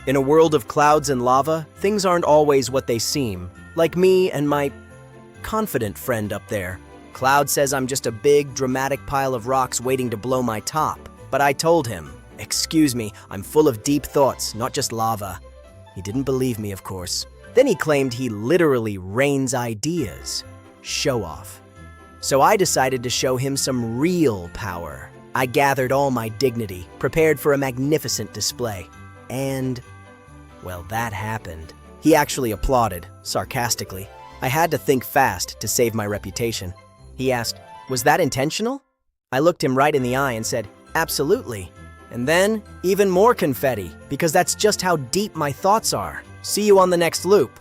In a world of clouds and lava, things aren't always what they seem. Like me and my confident friend up there. Cloud says I'm just a big, dramatic pile of rocks waiting to blow my top. But I told him, "Excuse me, I'm full of deep thoughts, not just lava." He didn't believe me, of course. Then he claimed he literally rains ideas. Show off. So I decided to show him some real power. I gathered all my dignity, prepared for a magnificent display. And, well, that happened. He actually applauded, sarcastically. I had to think fast to save my reputation. He asked, "Was that intentional?" I looked him right in the eye and said, "Absolutely." And then, even more confetti, because that's just how deep my thoughts are. See you on the next loop.